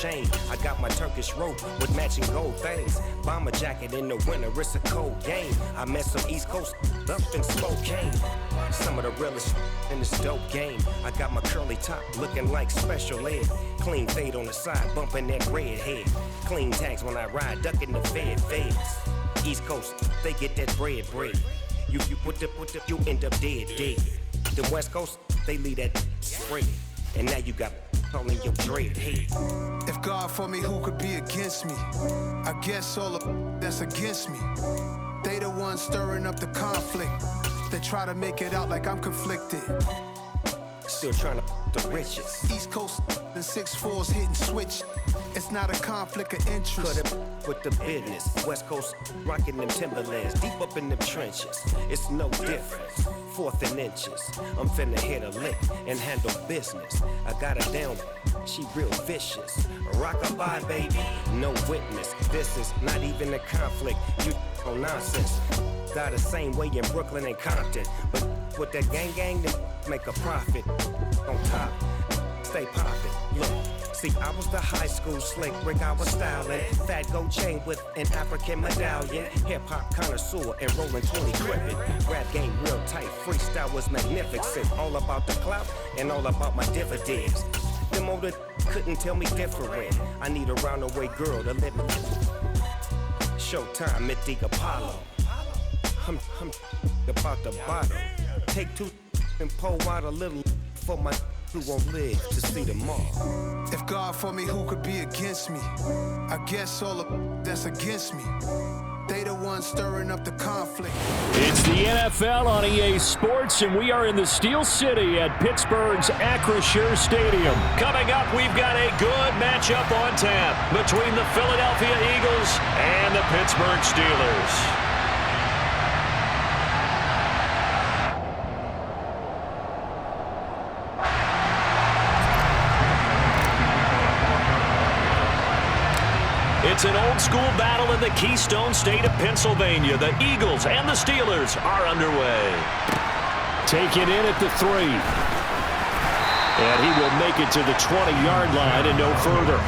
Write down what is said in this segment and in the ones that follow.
chain. I got my Turkish rope with matching gold things. Bomber jacket in the winter, it's a cold game. I met some East Coast up in Spokane. Some of the realest in this dope game. I got my curly top looking like special ed. Clean fade on the side, bumping that red head. Clean tags when I ride, ducking the feds. East Coast, they get that bread. You you end up dead. The West Coast, they leave that spread. And now you got calling your dread head. If God for me, who could be against me? I guess all of that's against me. They the ones stirring up the conflict. They try to make it out like I'm conflicted. Still trying to the riches. East Coast and 6'4s hitting switch. It's not a conflict of interest. Cut it with the business. West Coast rocking them Timberlands, deep up in them trenches. It's no difference. 4th and inches. I'm finna hit a lick and handle business. I got her down. She real vicious. Rock-a-bye, baby. No witness. This is not even a conflict. You on nonsense. Got the same way in Brooklyn and Compton. But with that gang, they make a profit. On top, stay poppin'. Look, see, I was the high school slick Rick, I was styling. Fat gold chain with an African medallion. Hip-hop connoisseur and rolling 20 crippin'. Rap game real tight, freestyle was magnificent. All about the clout and all about my dividends. Them older couldn't tell me different. I need a roundaway girl to let me. Showtime at the Apollo. I'm about the bottom. Take 2 and pour out a little for my who won't live to see tomorrow. If God for me, who could be against me? I guess all of that's against me. They the ones stirring up the conflict. It's the NFL on EA Sports, and we are in the Steel City at Pittsburgh's Acrisure Stadium. Coming up, we've got a good matchup on tap between the Philadelphia Eagles and the Pittsburgh Steelers. It's an old-school battle in the Keystone State of Pennsylvania. The Eagles and the Steelers are underway. Take it in at the 3. And he will make it to the 20-yard line and no further.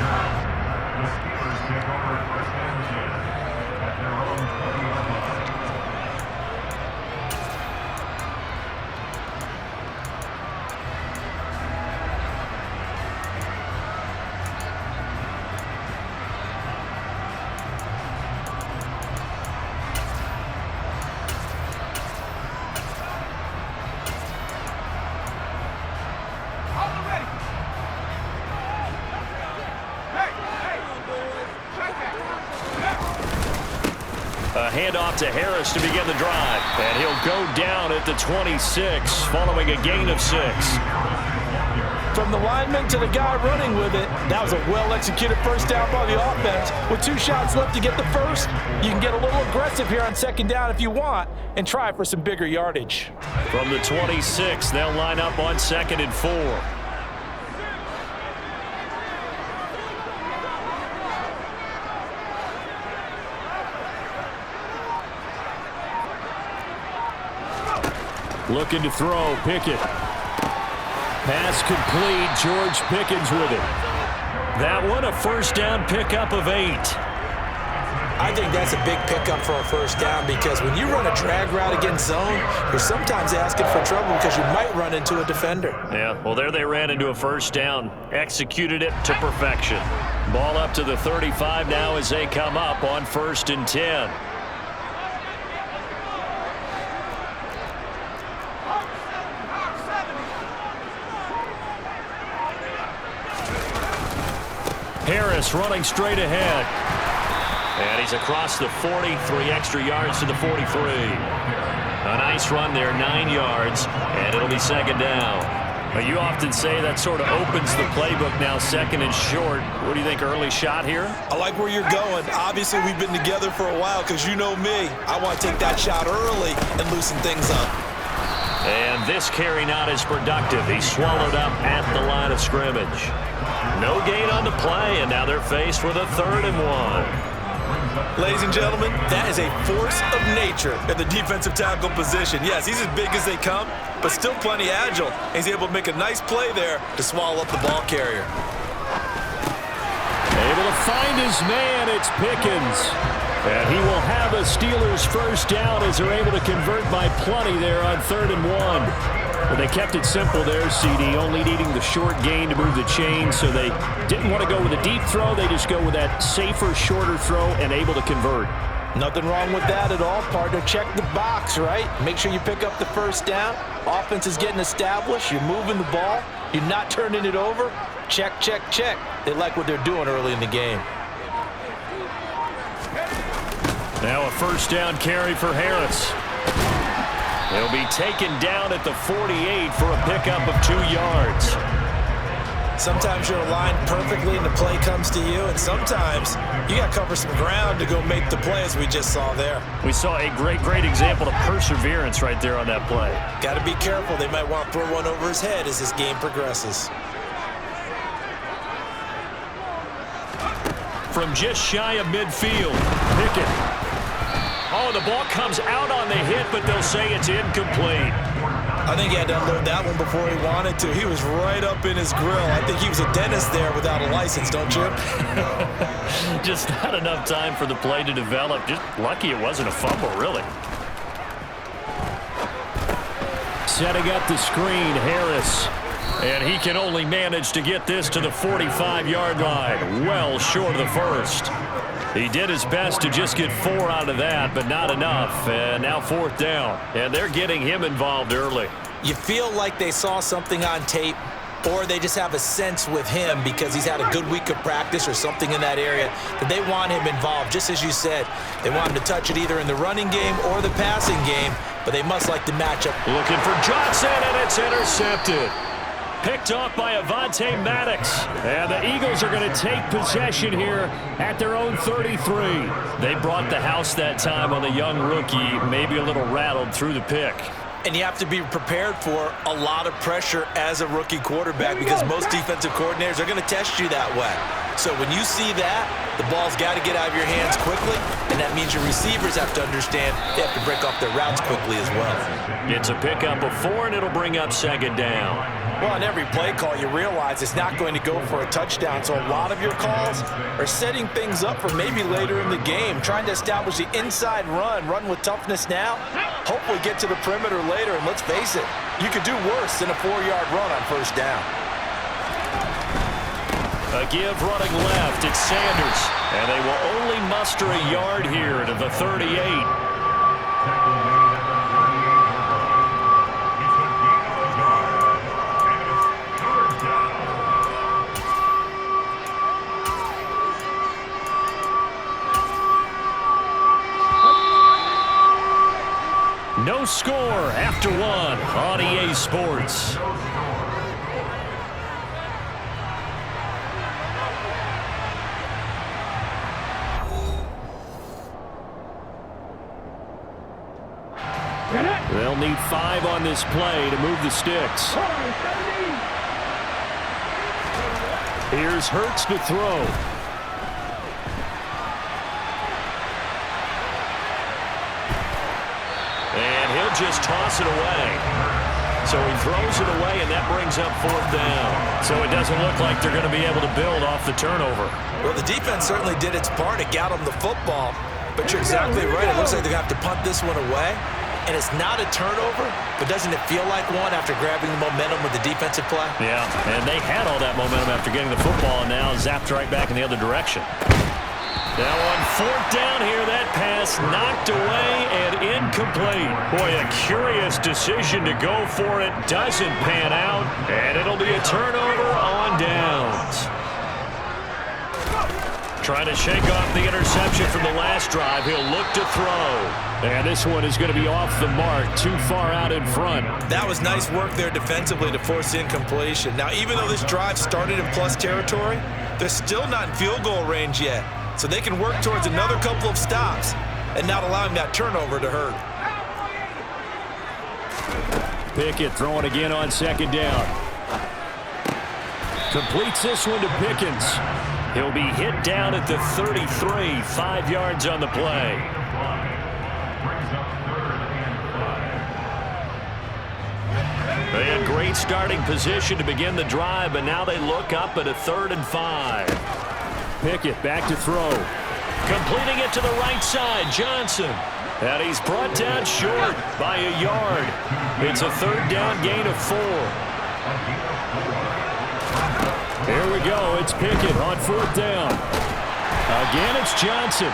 A handoff to Harris to begin the drive. And he'll go down at the 26 following a gain of 6. From the lineman to the guy running with it, that was a well-executed first down by the offense. With 2 shots left to get the first, you can get a little aggressive here on second down if you want and try for some bigger yardage. From the 26, they'll line up on 2nd and 4. Looking to throw, Pickett. Pass complete, George Pickens with it. That one, a first down pickup of 8. I think that's a big pickup for a first down because when you run a drag route against zone, you're sometimes asking for trouble because you might run into a defender. Yeah, well, there they ran into a first down. Executed it to perfection. Ball up to the 35 now as they come up on 1st and 10. Harris running straight ahead. And he's across the 40, 3 extra yards to the 43. A nice run there, 9 yards, and it'll be 2nd down. But you often say that sort of opens the playbook now, 2nd and short. What do you think, early shot here? I like where you're going. Obviously, we've been together for a while because you know me. I want to take that shot early and loosen things up. And this carry not as productive. He's swallowed up at the line of scrimmage. No gain on the play, and now they're faced with a 3rd and 1. Ladies and gentlemen, that is a force of nature at the defensive tackle position. Yes, he's as big as they come, but still plenty agile. He's able to make a nice play there to swallow up the ball carrier. Able to find his man. It's Pickens. And he will have a Steelers first down as they're able to convert by plenty there on 3rd and 1. Well, they kept it simple there, CD, only needing the short gain to move the chain, so they didn't want to go with a deep throw. They just go with that safer, shorter throw and able to convert. Nothing wrong with that at all, partner. Check the box, right? Make sure you pick up the first down. Offense is getting established. You're moving the ball. You're not turning it over. Check, check, check. They like what they're doing early in the game. Now a first down carry for Harris. He'll be taken down at the 48 for a pickup of 2 yards. Sometimes you're aligned perfectly and the play comes to you, and sometimes you got to cover some ground to go make the play, as we just saw there. We saw a great example of perseverance right there on that play. Got to be careful. They might want to throw one over his head as this game progresses. From just shy of midfield, Pickett. Oh, the ball comes out on the hit, but they'll say it's incomplete. I think he had to unload that one before he wanted to. He was right up in his grill. I think he was a dentist there without a license, don't you? Just not enough time for the play to develop. Just lucky it wasn't a fumble, really. Setting up the screen, Harris. And he can only manage to get this to the 45-yard line, well short of the first. He did his best to just get 4 out of that, but not enough. And now 4th down. And they're getting him involved early. You feel like they saw something on tape, or they just have a sense with him because he's had a good week of practice or something in that area that they want him involved. Just as you said, they want him to touch it either in the running game or the passing game, but they must like the matchup. Looking for Johnson, and it's intercepted. Picked off by Avonte Maddox. And the Eagles are going to take possession here at their own 33. They brought the house that time on the young rookie, maybe a little rattled through the pick. And you have to be prepared for a lot of pressure as a rookie quarterback because most defensive coordinators are going to test you that way. So when you see that, the ball's got to get out of your hands quickly, and that means your receivers have to understand they have to break off their routes quickly as well. It's a pickup of 4, and it'll bring up 2nd down. Well, on every play call, you realize it's not going to go for a touchdown, so a lot of your calls are setting things up for maybe later in the game, trying to establish the inside run with toughness now, hopefully get to the perimeter later, and let's face it, you could do worse than a 4-yard run on first down. A give running left, it's Sanders, and they will only muster a yard here to the 38. No score after 1 on EA Sports. They'll need 5 on this play to move the sticks. Here's Hurts to throw. Just toss it away. So he throws it away, and that brings up 4th down. So it doesn't look like they're going to be able to build off the turnover. Well, the defense certainly did its part. It got them the football. But you're exactly right. It looks like they're going to have to punt this one away. And it's not a turnover, but doesn't it feel like one after grabbing the momentum with the defensive play? Yeah, and they had all that momentum after getting the football, and now zapped right back in the other direction. Now on 4th down here, that pass knocked away and incomplete. Boy, a curious decision to go for it. Doesn't pan out, and it'll be a turnover on downs. Trying to shake off the interception from the last drive. He'll look to throw. And this one is going to be off the mark, too far out in front. That was nice work there defensively to force incompletion. Now, even though this drive started in plus territory, they're still not in field goal range yet. So they can work towards another couple of stops and not allowing that turnover to hurt. Pickett throwing again on 2nd down. Completes this one to Pickens. He'll be hit down at the 33, 5 yards on the play. They had great starting position to begin the drive, but now they look up at a 3rd and 5. Pickett back to throw. Completing it to the right side, Johnson. And he's brought down short by a yard. It's a third down gain of 4. Here we go. It's Pickett on fourth down. Again, it's Johnson.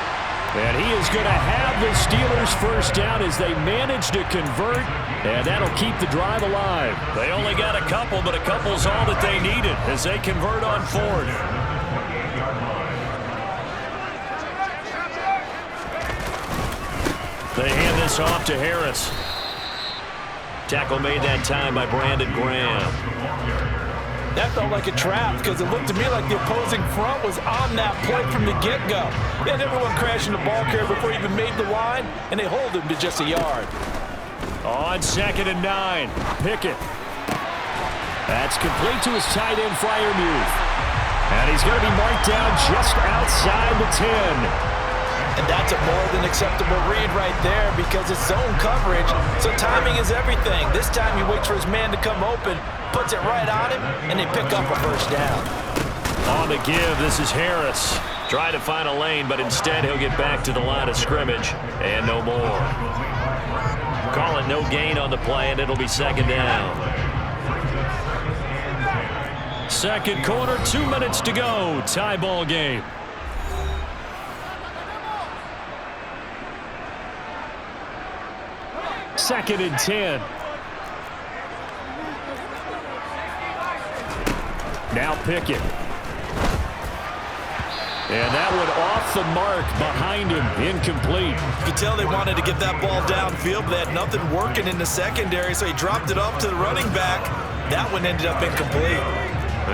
And he is going to have the Steelers first down as they manage to convert, and that'll keep the drive alive. They only got a couple, but a couple's all that they needed as they convert on fourth. They hand this off to Harris. Tackle made that time by Brandon Graham. That felt like a trap because it looked to me like the opposing front was on that play from the get-go. They had everyone crashing the ball carrier before he even made the line, and they hold him to just a yard. On 2nd and 9, Pickett. That's complete to his tight end, Freiermuth. And he's going to be marked down just outside the 10. And that's a more than acceptable read right there because it's zone coverage, so timing is everything. This time he waits for his man to come open, puts it right on him, and they pick up a first down. On the give, this is Harris. Trying to find a lane, but instead he'll get back to the line of scrimmage, and no more. Call it no gain on the play, and it'll be second down. Second quarter, 2 minutes to go. Tie ball game. Second and 10. Now Pickett. And that one off the mark behind him. Incomplete. You could tell they wanted to get that ball downfield, but they had nothing working in the secondary, so he dropped it off to the running back. That one ended up incomplete.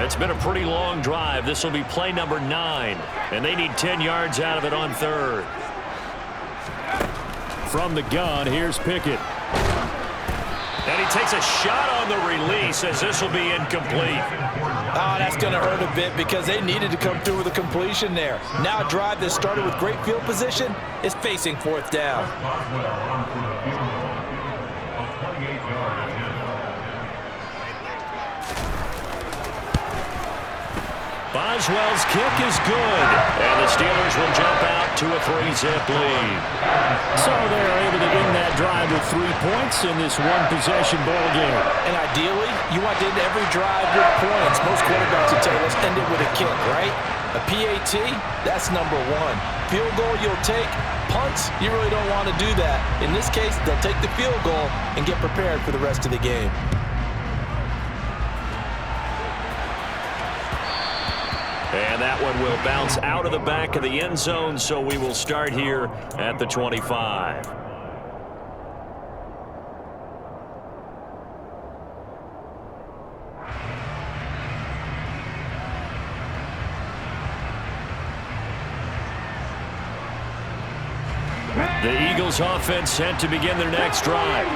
It's been a pretty long drive. This will be play number 9, and they need 10 yards out of it on third. From the gun, here's Pickett. And he takes a shot on the release as this will be incomplete. Oh, that's going to hurt a bit because they needed to come through with a completion there. Now a drive that started with great field position is facing fourth down. Boswell's kick is good, and the Steelers will jump out to a 3-zip lead. So they're able to end that drive with 3 points in this one-possession ball game. And ideally, you want to end every drive with points. Most quarterbacks would say, let's end it with a kick, right? A PAT, that's number 1. Field goal you'll take. Punts, you really don't want to do that. In this case, they'll take the field goal and get prepared for the rest of the game. And that one will bounce out of the back of the end zone, so we will start here at the 25. The Eagles offense set to begin their next drive.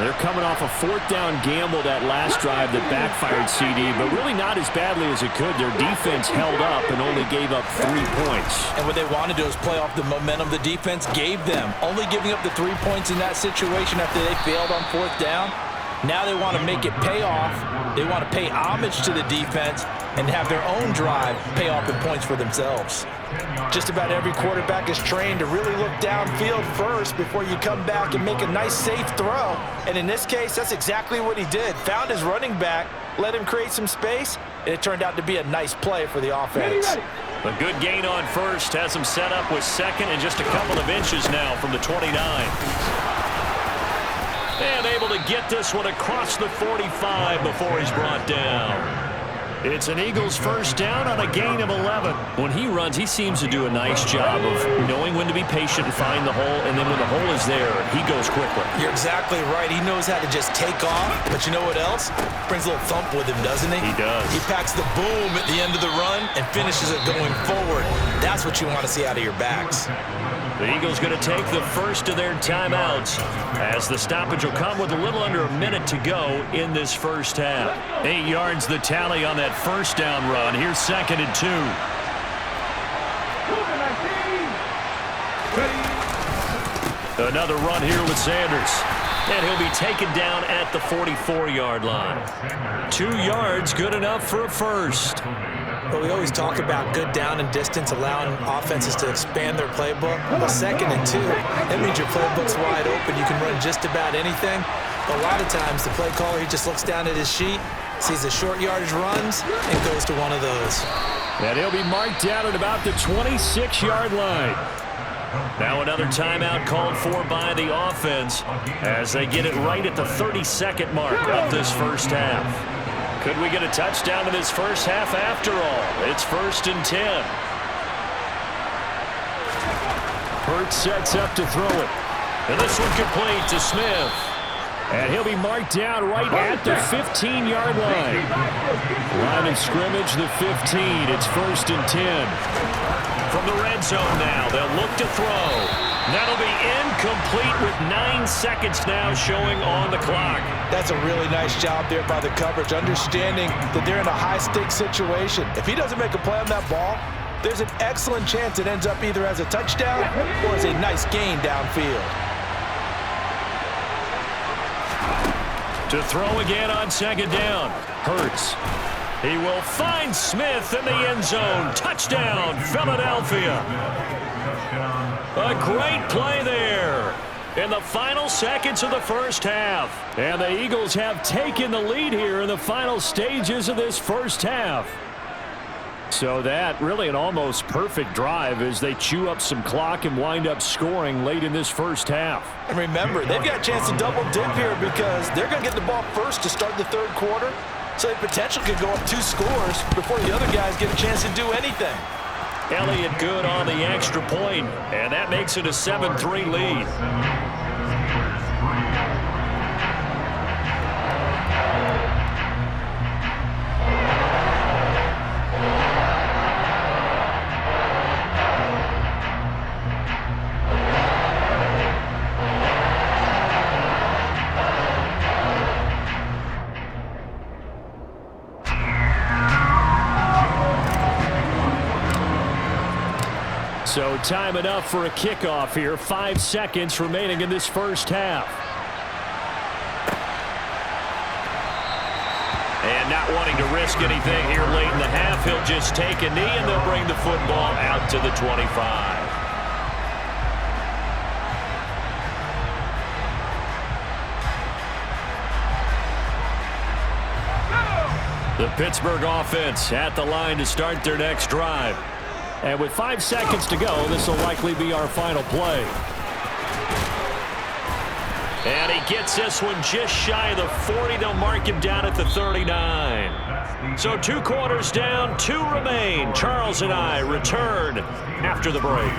They're coming off a fourth down gamble that last drive that backfired CD, but really not as badly as it could. Their defense held up and only gave up 3 points. And what they want to do is play off the momentum the defense gave them. Only giving up the 3 points in that situation after they failed on fourth down. Now they want to make it pay off. They want to pay homage to the defense and have their own drive pay off in points for themselves. Just about every quarterback is trained to really look downfield first before you come back and make a nice, safe throw. And in this case, that's exactly what he did. Found his running back, let him create some space, and it turned out to be a nice play for the offense. A good gain on first has him set up with second and just a couple of inches now from the 29. And able to get this one across the 45 before he's brought down. It's an Eagles first down on a gain of 11. When he runs, he seems to do a nice job of knowing when to be patient and find the hole, and then when the hole is there, he goes quickly. You're exactly right. He knows how to just take off, but you know what else? Brings a little thump with him, doesn't he? He does. He packs the boom at the end of the run and finishes it going forward. That's what you want to see out of your backs. The Eagles going to take the first of their timeouts as the stoppage will come with a little under a minute to go in this first half. 8 yards the tally on that first down run. Here's 2nd and 2. Another run here with Sanders. And he'll be taken down at the 44-yard line. 2 yards, good enough for a first. But we always talk about good down and distance, allowing offenses to expand their playbook. Well, 2nd and 2, that means your playbook's wide open. You can run just about anything. But a lot of times, the play caller, he just looks down at his sheet, sees the short yardage runs, and goes to one of those. And he'll be marked down at about the 26-yard line. Now another timeout called for by the offense as they get it right at the 32nd mark of this first half. Could we get a touchdown in this first half after all? It's 1st and 10. Hurts sets up to throw it. And this one complete to Smith. And he'll be marked down right at the 15-yard line. Line of scrimmage, the 15. It's 1st and 10. From the red zone now, they'll look to throw. That'll be incomplete with 9 seconds now showing on the clock. That's a really nice job there by the coverage, understanding that they're in a high-stakes situation. If he doesn't make a play on that ball, there's an excellent chance it ends up either as a touchdown or as a nice gain downfield. To throw again on 2nd down. Hurts. He will find Smith in the end zone. Touchdown, Philadelphia. A great play there in the final seconds of the first half. And the Eagles have taken the lead here in the final stages of this first half. So that really an almost perfect drive as they chew up some clock and wind up scoring late in this first half. And remember, they've got a chance to double dip here because they're going to get the ball first to start the 3rd quarter. So they potentially could go up 2 scores before the other guys get a chance to do anything. Elliott good on the extra point, and that makes it a 7-3 lead. So time enough for a kickoff here. 5 seconds remaining in this first half. And not wanting to risk anything here late in the half, he'll just take a knee and they'll bring the football out to the 25. The Pittsburgh offense at the line to start their next drive. And with 5 seconds to go, this will likely be our final play. And he gets this one just shy of the 40. They'll mark him down at the 39. So 2 quarters down, 2 remain. Charles and I return after the break.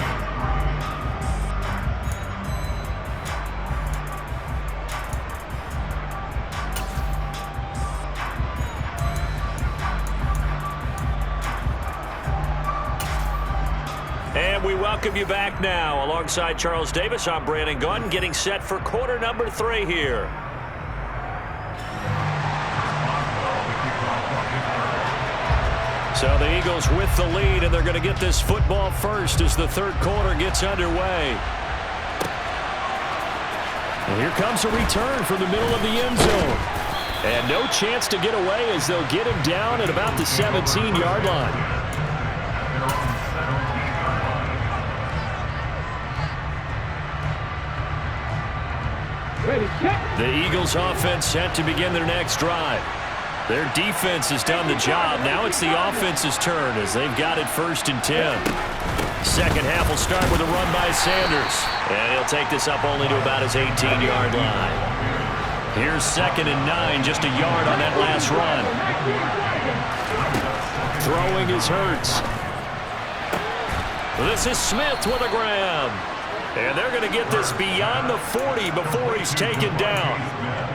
And we welcome you back now. Alongside Charles Davis, I'm Brandon Gaudin, getting set for quarter number 3 here. So the Eagles with the lead, and they're going to get this football first as the 3rd quarter gets underway. And here comes a return from the middle of the end zone. And no chance to get away as they'll get him down at about the 17-yard line. The Eagles offense set to begin their next drive. Their defense has done the job. Now it's the offense's turn as they've got it 1st and 10. Second half will start with a run by Sanders. And he'll take this up only to about his 18-yard line. Here's 2nd and 9, just a yard on that last run. Throwing is Hurts. This is Smith with a grab. And they're going to get this beyond the 40 before he's taken down.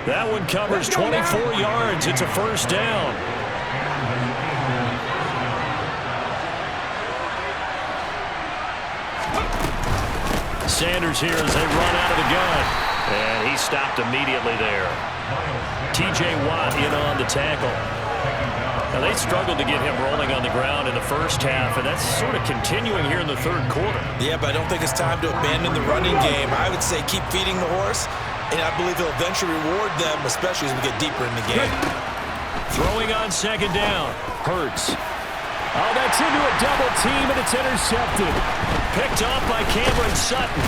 That one covers 24 yards. It's a 1st down. Sanders here as they run out of the gun. And he stopped immediately there. T.J. Watt in on the tackle. Now, they struggled to get him rolling on the ground in the first half, and that's sort of continuing here in the 3rd quarter. Yeah, but I don't think it's time to abandon the running game. I would say keep feeding the horse, and I believe he'll eventually reward them, especially as we get deeper in the game. Throwing on 2nd down. Hurts. Oh, that's into a double team, and it's intercepted. Picked off by Cameron Sutton.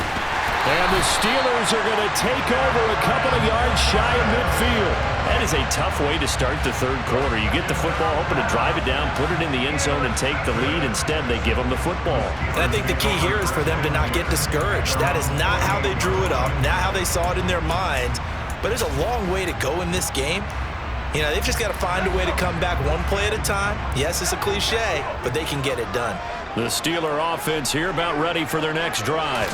And the Steelers are going to take over a couple of yards shy of midfield. That is a tough way to start the third quarter. You get the football, hoping to drive it down, put it in the end zone, and take the lead. Instead, they give them the football. And I think the key here is for them to not get discouraged. That is not how they drew it up, not how they saw it in their minds. But there's a long way to go in this game. You know, they've just got to find a way to come back one play at a time. Yes, it's a cliche, but they can get it done. The Steeler offense here about ready for their next drive.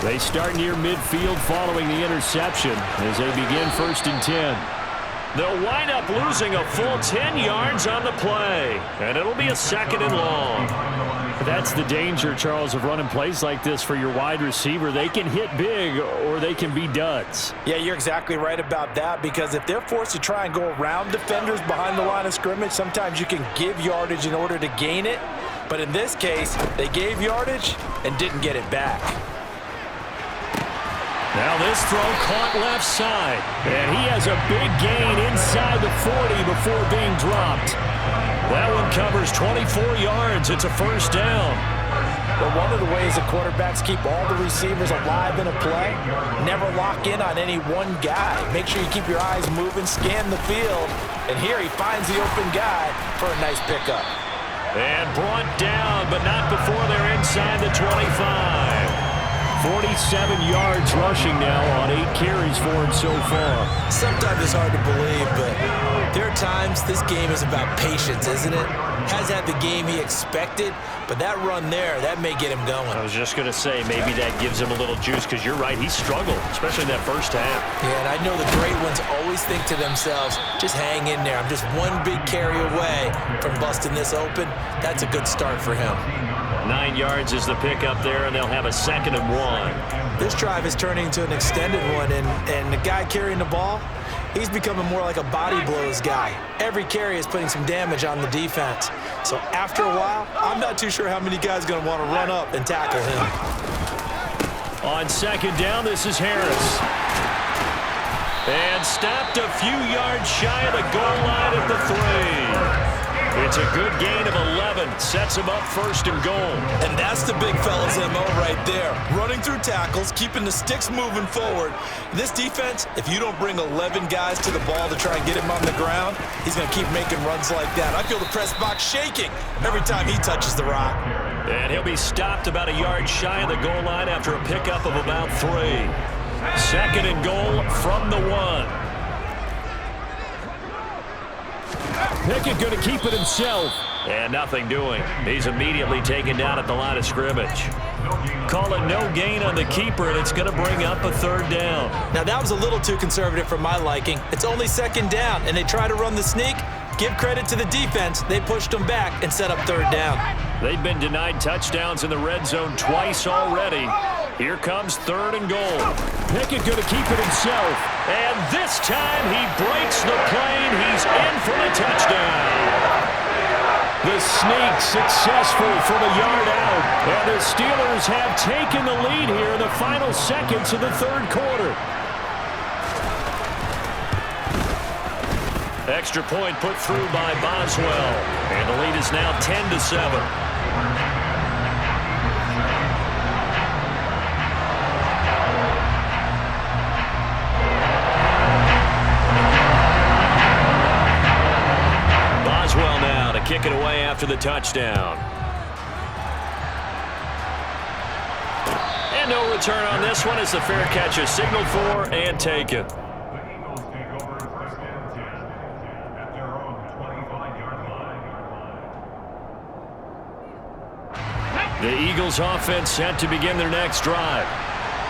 They start near midfield following the interception as they begin 1st and 10. They'll wind up losing a full 10 yards on the play, and it'll be a 2nd and long. That's the danger, Charles, of running plays like this for your wide receiver. They can hit big or they can be duds. Yeah, you're exactly right about that, because if they're forced to try and go around defenders behind the line of scrimmage, sometimes you can give yardage in order to gain it. But in this case, they gave yardage and didn't get it back. Now this throw caught left side, and he has a big gain inside the 40 before being dropped. That one covers 24 yards. It's a 1st down. But one of the ways the quarterbacks keep all the receivers alive in a play, never lock in on any one guy. Make sure you keep your eyes moving, scan the field, and here he finds the open guy for a nice pickup. And brought down, but not before they're inside the 25. 47 yards rushing now on 8 carries for him so far. Sometimes it's hard to believe, but there are times this game is about patience, isn't it? Has had the game he expected, but that run there, that may get him going. I was just going to say, maybe that gives him a little juice, because you're right, he struggled, especially in that first half. Yeah, and I know the great ones always think to themselves, just hang in there. I'm just one big carry away from busting this open. That's a good start for him. 9 yards is the pickup there, and they'll have a 2nd and 1. This drive is turning into an extended one, and the guy carrying the ball, he's becoming more like a body blows guy. Every carry is putting some damage on the defense. So after a while, I'm not too sure how many guys are going to want to run up and tackle him. On 2nd down, this is Harris. And stopped a few yards shy of the goal line at the 3. It's a good gain of 11. Sets him up 1st and goal. And that's the big fella's MO right there. Running through tackles, keeping the sticks moving forward. This defense, if you don't bring 11 guys to the ball to try and get him on the ground, he's going to keep making runs like that. I feel the press box shaking every time he touches the rock. And he'll be stopped about a yard shy of the goal line after a pickup of about 3. 2nd and goal from the 1. Pickett going to keep it himself. And nothing doing. He's immediately taken down at the line of scrimmage. Call it no gain on the keeper, and it's going to bring up a 3rd down. Now, that was a little too conservative for my liking. It's only 2nd down, and they try to run the sneak. Give credit to the defense. They pushed them back and set up 3rd down. They've been denied touchdowns in the red zone twice already. Here comes 3rd and goal. Pickett going to keep it himself. And this time he breaks the plane. He's in for the touchdown. The sneak successful from a yard out. And the Steelers have taken the lead here in the final seconds of the 3rd quarter. Extra point put through by Boswell. And the lead is now 10-7. Boswell now to kick it away after the touchdown. And no return on this one as the fair catch is signaled for and taken. The Eagles offense set to begin their next drive.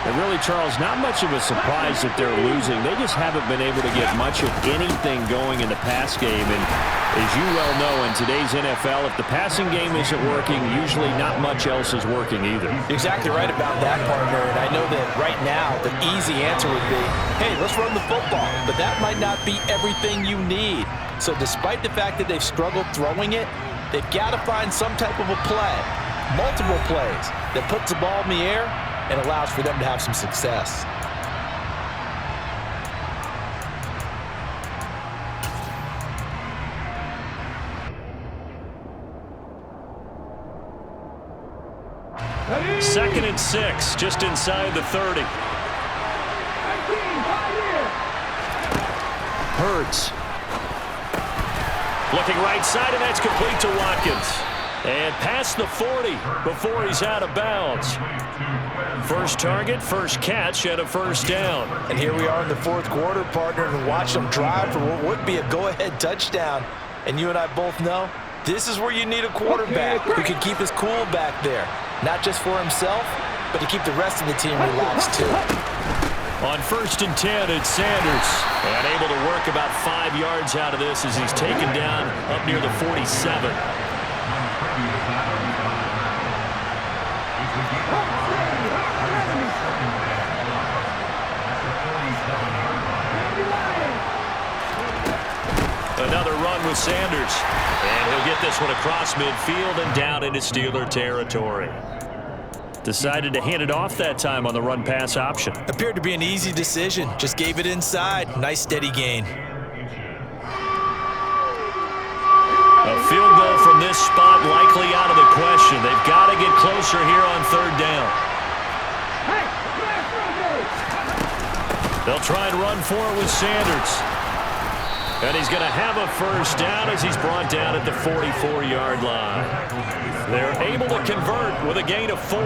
And really, Charles, not much of a surprise that they're losing. They just haven't been able to get much of anything going in the pass game. And as you well know, in today's NFL, if the passing game isn't working, usually not much else is working either. You're exactly right about that, partner. And I know that right now the easy answer would be, hey, let's run the football. But that might not be everything you need. So despite the fact that they've struggled throwing it, they've got to find some type of a play, multiple plays, that puts the ball in the air and allows for them to have some success. 2nd and 6, just inside the 30. Hurts. Looking right side, and that's complete to Watkins. And past the 40 before he's out of bounds. First target, first catch, and a first down. And here we are in the 4th quarter, partner, and watch them drive for what would be a go-ahead touchdown. And you and I both know this is where you need a quarterback who can keep his cool back there. Not just for himself, but to keep the rest of the team relaxed too. On 1st and 10, it's Sanders. And able to work about 5 yards out of this as he's taken down up near the 47. Another run with Sanders. And he'll get this one across midfield and down into Steeler territory. Decided to hand it off that time on the run-pass option. Appeared to be an easy decision. Just gave it inside. Nice steady gain. A field goal from this spot likely out of the question. They've got to get closer here on 3rd down. They'll try and run for it with Sanders. And he's going to have a first down as he's brought down at the 44-yard line. They're able to convert with a gain of 4.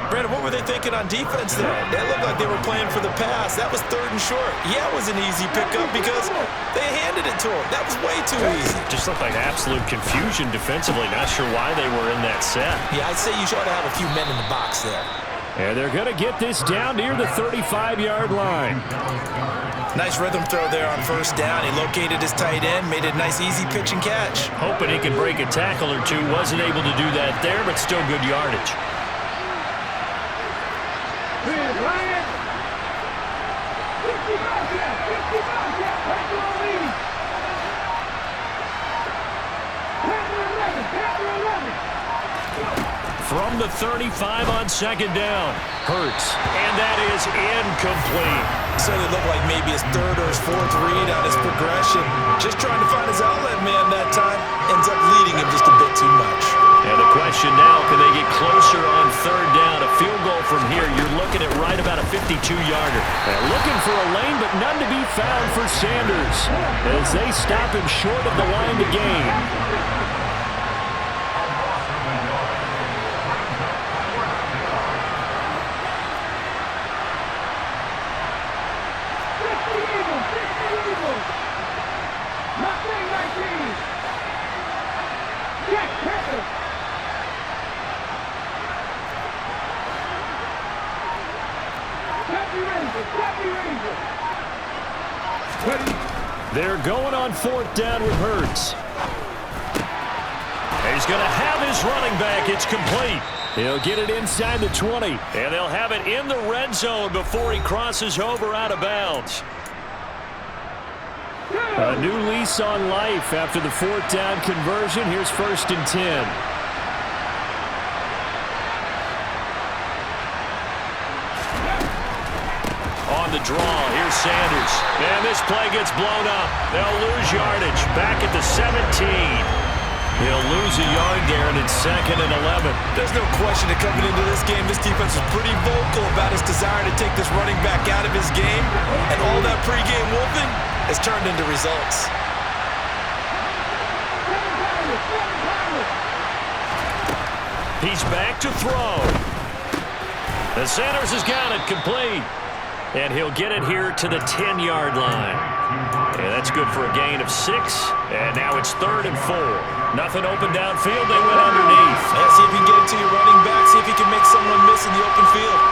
Brandon, what were they thinking on defense there? That looked like they were playing for the pass. That was 3rd and short. Yeah, it was an easy pickup because they handed it to him. That was way too easy. Just looked like absolute confusion defensively. Not sure why they were in that set. Yeah, I'd say you ought to have a few men in the box there. And they're going to get this down near the 35-yard line. Nice rhythm throw there on 1st down. He located his tight end, made a nice easy pitch and catch. Hoping he could break a tackle or two. Wasn't able to do that there, but still good yardage. From the 35 on 2nd down. Hurts. And that is incomplete. So it looked like maybe his 3rd or his 4th read on his progression. Just trying to find his outlet man that time. Ends up leading him just a bit too much. And the question now, can they get closer on 3rd down? A field goal from here, you're looking at right about a 52-yarder. Looking for a lane, but none to be found for Sanders as they stop him short of the line to gain. They're going on 4th down with Hurts. He's going to have his running back. It's complete. He'll get it inside the 20, and they'll have it in the red zone before he crosses over out of bounds. A new lease on life after the 4th down conversion. Here's 1st and 10. The draw. Here's Sanders. And this play gets blown up. They'll lose yardage. Back at the 17. He'll lose a yard there, and it's 2nd and 11. There's no question that coming into this game, this defense is pretty vocal about his desire to take this running back out of his game. And all that pregame wolfing has turned into results. He's back to throw. And Sanders has got it complete. And he'll get it here to the 10-yard line. And that's good for a gain of 6. And now it's 3rd and 4. Nothing open downfield. They went underneath. Yeah, see if you can get it to your running back. See if you can make someone miss in the open field.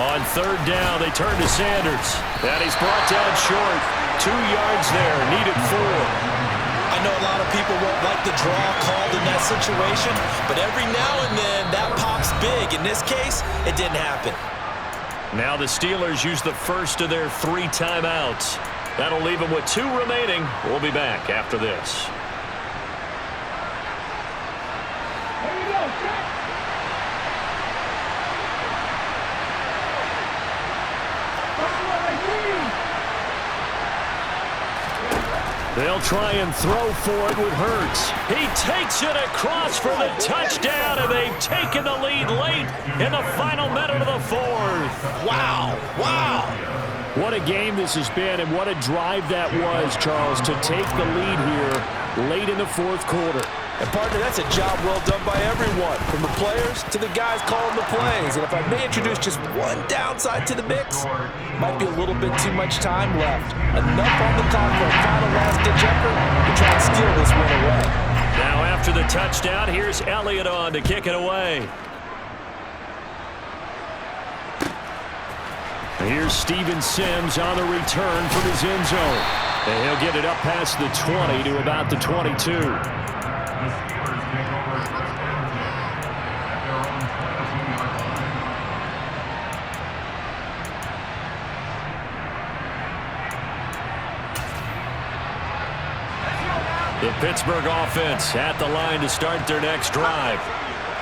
On 3rd down, they turn to Sanders. And he's brought down short. 2 yards there. Needed 4. I know a lot of people won't like the draw called in that situation, but every now and then that pops big. In this case, it didn't happen. Now the Steelers use the first of their 3 timeouts. That'll leave them with 2 remaining. We'll be back after this. They'll They'll try and throw for it with Hurts. He takes it across for the touchdown, and they've taken the lead late in the final minute of the fourth. Wow. What a game this has been, and what a drive that was, Charles, to take the lead here late in the fourth quarter. And, partner, that's a job well done by everyone, from the players to the guys calling the plays. And if I may introduce just one downside to the mix, might be a little bit too much time left. Enough on the clock for a final last-ditch effort to try and steal this one away. Now after the touchdown, here's Elliott on to kick it away. Here's Steven Sims on the return from his end zone. And he'll get it up past the 20 to about the 22. The Pittsburgh offense at the line to start their next drive.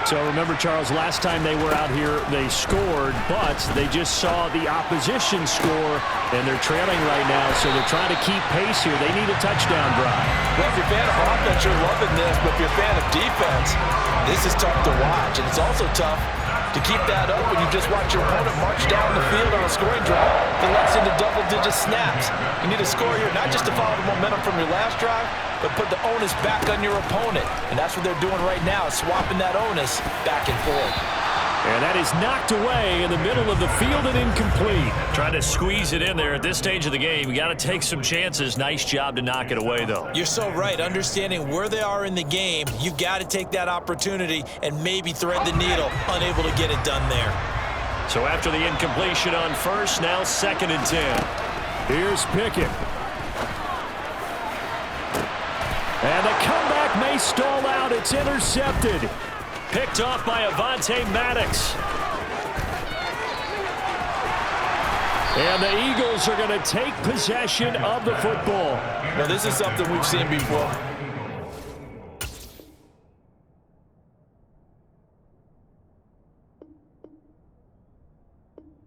So remember, Charles, last time they were out here, they scored, but they just saw the opposition score, and they're trailing right now, so they're trying to keep pace here. They need a touchdown drive. Well, if you're a fan of offense, you're loving this, but if you're a fan of defense, this is tough to watch, and it's also tough to keep that up when you just watch your opponent march down the field on a scoring drive that lets into double-digit snaps. You need a score here, not just to follow the momentum from your last drive, but put the onus back on your opponent. And that's what they're doing right now, swapping that onus back and forth. And that is knocked away in the middle of the field and incomplete. Trying to squeeze it in there at this stage of the game. You got to take some chances. Nice job to knock it away, though. You're so right. Understanding where they are in the game, you've got to take that opportunity and maybe thread the needle, unable to get it done there. So after the incompletion on first, now 2nd and 10. Here's Pickett. And the comeback may stall out. It's intercepted. Picked off by Avonte Maddox. And the Eagles are going to take possession of the football. Now, this is something we've seen before.